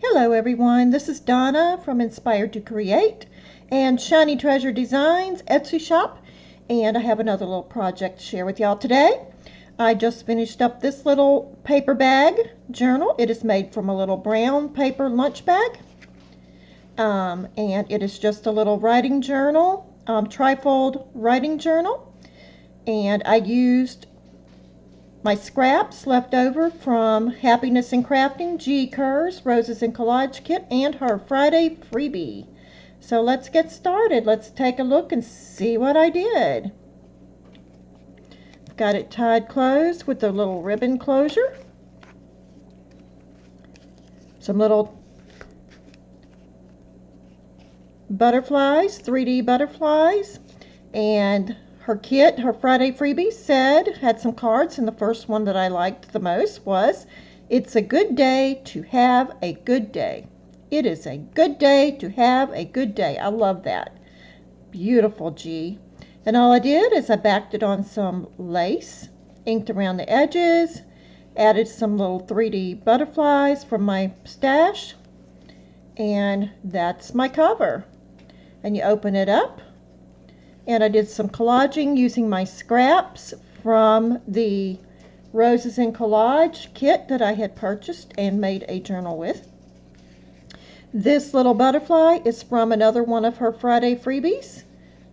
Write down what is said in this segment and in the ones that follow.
Hello everyone, this is Donna from Inspired to Create and Shiny Treasure Designs Etsy shop, and I have another little project to share with y'all today. I just finished up this little paper bag journal. It is made from a little brown paper lunch bag, and it is just a little writing journal, Trifold writing journal, and I used my scraps left over from Happiness and Crafting, Kerr's Roses and Collage Kit, and her Friday freebie. So let's get started. Let's take a look and see what I did. Got it tied closed with a little ribbon closure. Some little butterflies, 3D butterflies, and her kit, her Friday freebie had some cards, and the first one that I liked the most was, "It's a good day to have a good day." It is a good day to have a good day. I love that. Beautiful G. And all I did is I backed it on some lace, inked around the edges, added some little 3D butterflies from my stash, and that's my cover. And you open it up, and I did some collaging using my scraps from the Roses and Collage kit that I had purchased and made a journal with. This little butterfly is from another one of her Friday freebies,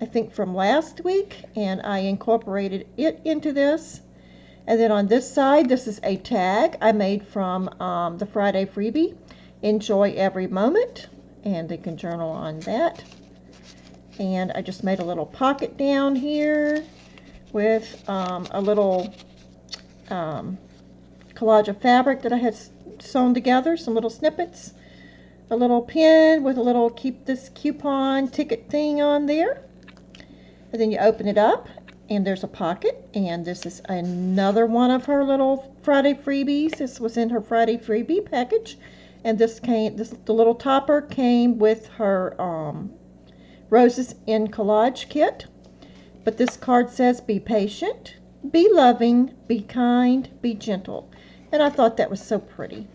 I think from last week, and I incorporated it into this. And then on this side, this is a tag I made from the Friday freebie, "Enjoy Every Moment," and they can journal on that. And I just made a little pocket down here with a little collage of fabric that I had sewn together, some little snippets, a little pin with a little keep this coupon ticket thing on there. And then you open it up and there's a pocket, and this is another one of her little Friday freebies. This was in her Friday freebie package, and the little topper came with her Roses in Collage kit. But this card says, "Be patient, be loving, be kind, be gentle." And I thought that was so pretty.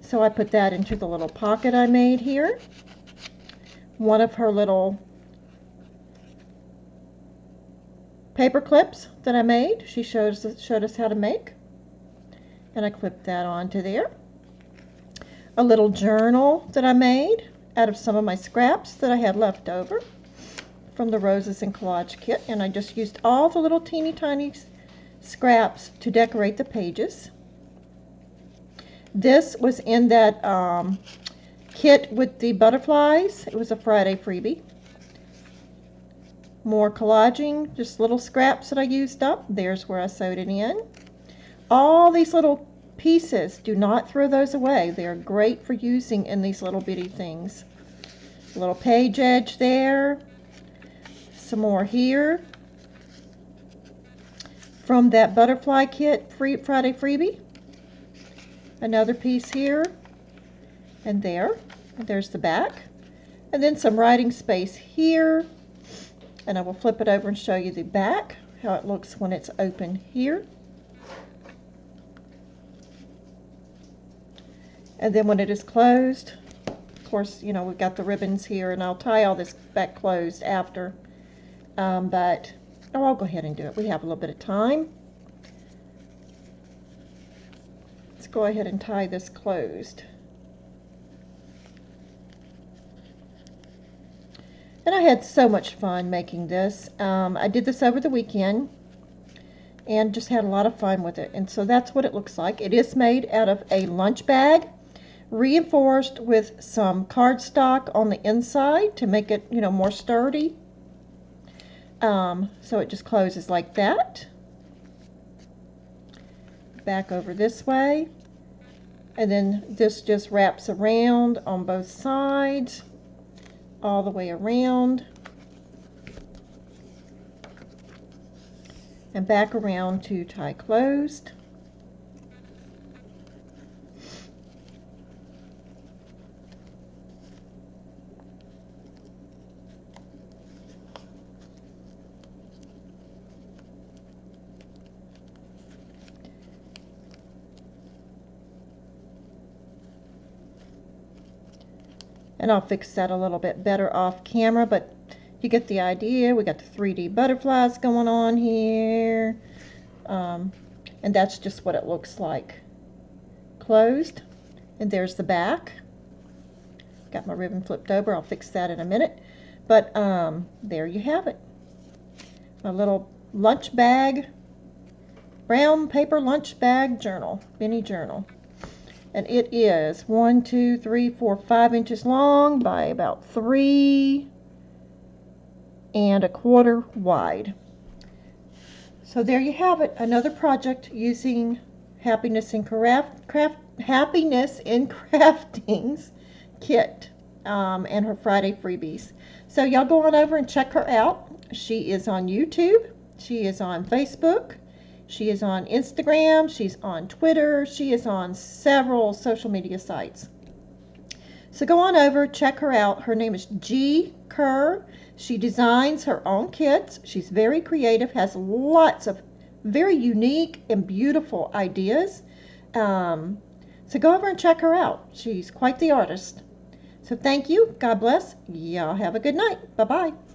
So I put that into the little pocket I made here. One of her little paper clips that I made, she showed us how to make. And I clipped that onto there. A little journal that I made out of some of my scraps that I had left over from the Roses and Collage kit, and I just used all the little teeny tiny scraps to decorate the pages. This was in that kit with the butterflies. It was a Friday freebie. More collaging, just little scraps that I used up. There's where I sewed it in. All these little pieces, do not throw those away. They are great for using in these little bitty things. A little page edge there. Some more here from that butterfly kit Friday freebie. Another piece here and there. And there's the back. And then some writing space here. And I will flip it over and show you the back, how it looks when it's open here. And then when it is closed, of course, you know, we've got the ribbons here, and I'll tie all this back closed after. But I'll go ahead and do it. We have a little bit of time. Let's go ahead and tie this closed. And I had so much fun making this. I did this over the weekend and just had a lot of fun with it. And so that's what it looks like. It is made out of a lunch bag, reinforced with some cardstock on the inside to make it, you know, more sturdy. So it just closes like that. Back over this way. And then this just wraps around on both sides, all the way around. And back around to tie closed. And I'll fix that a little bit better off camera, but you get the idea. We got the 3D butterflies going on here. And that's just what it looks like closed. And there's the back. Got my ribbon flipped over. I'll fix that in a minute. But there you have it. My little lunch bag, brown paper lunch bag journal, mini journal. And it is 5 inches long by about 3 1/4 wide. So there you have it, another project using Happiness in Crafting's kit and her Friday freebies. So y'all go on over and check her out. She is on YouTube, she is on Facebook, she is on Instagram, she's on Twitter, she is on several social media sites. So go on over, check her out. Her name is Kerr. She designs her own kits. She's very creative, has lots of very unique and beautiful ideas. So go over and check her out. She's quite the artist. So thank you. God bless. Y'all have a good night. Bye-bye.